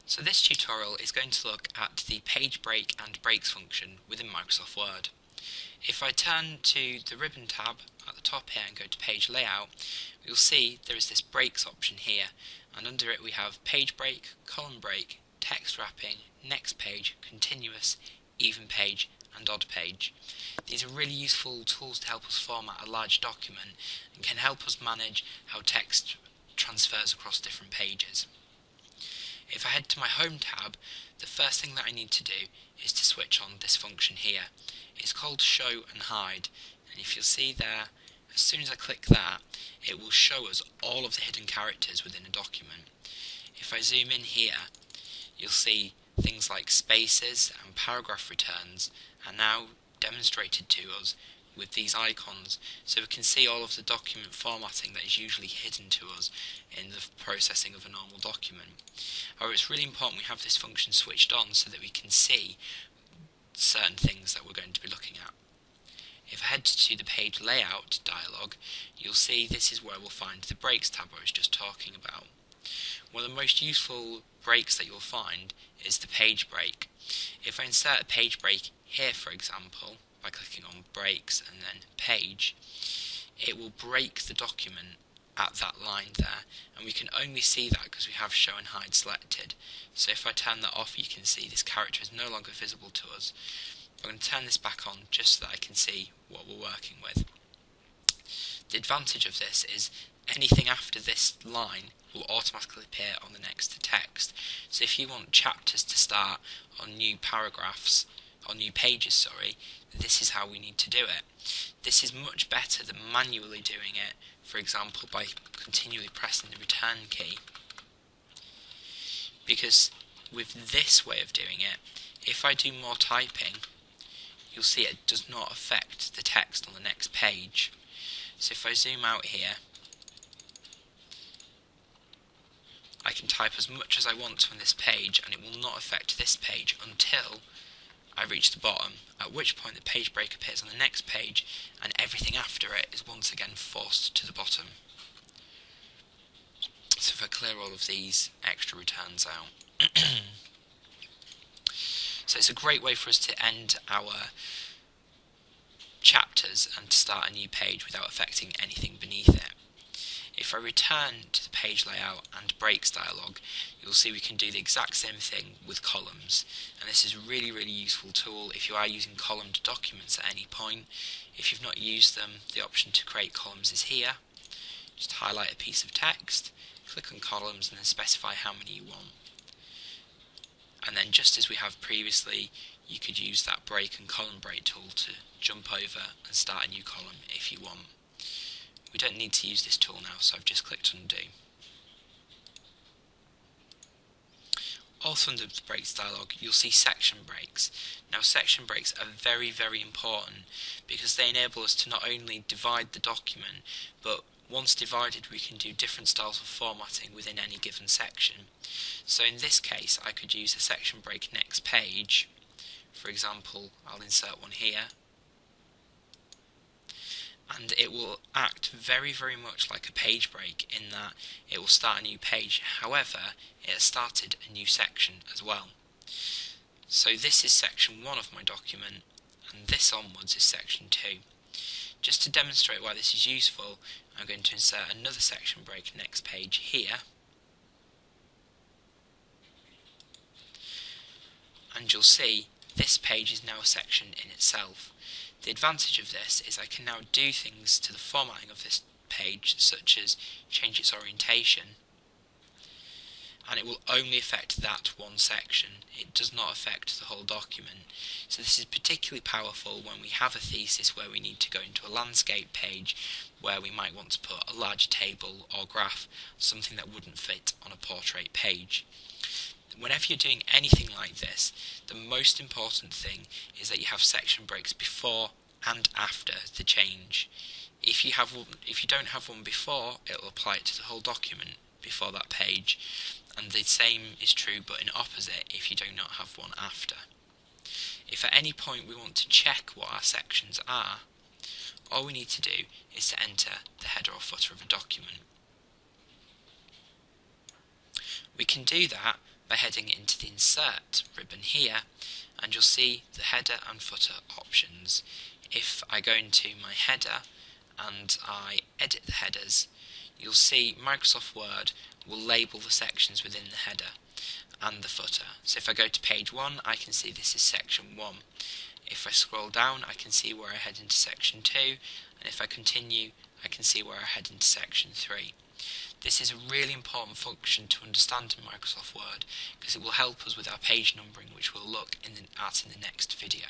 So this tutorial is going to look at the page break and breaks function within Microsoft Word. If I turn to the ribbon tab at the top here and go to page layout, you'll see there is this breaks option here, and under it we have page break, column break, text wrapping, next page, continuous, even page and odd page. These are really useful tools to help us format a large document and can help us manage how text transfers across different pages. If I head to my Home tab, the first thing that I need to do is to switch on this function here. It's called Show and Hide, and if you'll see there, as soon as I click that, it will show us all of the hidden characters within a document. If I zoom in here, you'll see things like spaces and paragraph returns are now demonstrated to us with these icons, so we can see all of the document formatting that is usually hidden to us in the processing of a normal document. However, it's really important we have this function switched on so that we can see certain things that we're going to be looking at. If I head to the page layout dialog, you'll see this is where we'll find the breaks tab I was just talking about. One of the most useful breaks that you'll find is the page break. If I insert a page break here, for example, by clicking on breaks and then page, it will break the document at that line there, and we can only see that because we have show and hide selected. So if I turn that off, you can see this character is no longer visible to us. I'm going to turn this back on just so that I can see what we're working with. The advantage of this is anything after this line will automatically appear on the next text. So if you want chapters to start on new paragraphs, on new pages, this is how we need to do it. This is much better than manually doing it, for example, by continually pressing the return key. Because with this way of doing it, if I do more typing, you'll see it does not affect the text on the next page. So if I zoom out here, I can type as much as I want on this page and it will not affect this page until I reach the bottom, at which point the page break appears on the next page and everything after it is once again forced to the bottom. So if I clear all of these extra returns out. So it's a great way for us to end our chapters and to start a new page without affecting anything beneath it. If I return to the page layout and breaks dialog, you'll see we can do the exact same thing with columns, and this is a really useful tool if you are using columned documents at any point. If you've not used them, the option to create columns is here. Just highlight a piece of text, click on columns and then specify how many you want. And then just as we have previously, you could use that break and column break tool to jump over and start a new column if you want. We don't need to use this tool now, so I've just clicked undo. Also under the breaks dialog, you'll see section breaks. Now section breaks are very important because they enable us to not only divide the document, but once divided we can do different styles of formatting within any given section. So in this case I could use a section break next page. For example, I'll insert one here, and it will act very much like a page break in that it will start a new page. However, it has started a new section as well. So this is section 1 of my document, and this onwards is section 2. Just to demonstrate why this is useful, I'm going to insert another section break next page here, and you'll see this page is now a section in itself. The advantage of this is I can now do things to the formatting of this page, such as change its orientation, and it will only affect that one section. It does not affect the whole document. So this is particularly powerful when we have a thesis where we need to go into a landscape page where we might want to put a larger table or graph, something that wouldn't fit on a portrait page. Whenever you're doing anything like this, the most important thing is that you have section breaks before and after the change. If you don't have one before, it will apply it to the whole document before that page, and the same is true but in opposite if you do not have one after. If at any point we want to check what our sections are, all we need to do is to enter the header or footer of a document. We can do that by heading into the Insert ribbon here, and you'll see the header and footer options. If I go into my header and I edit the headers, you'll see Microsoft Word will label the sections within the header and the footer. So if I go to page 1, I can see this is section 1. If I scroll down, I can see where I head into section 2, and if I continue, I can see where I head into section 3. This is a really important function to understand in Microsoft Word because it will help us with our page numbering, which we'll look at in the next video.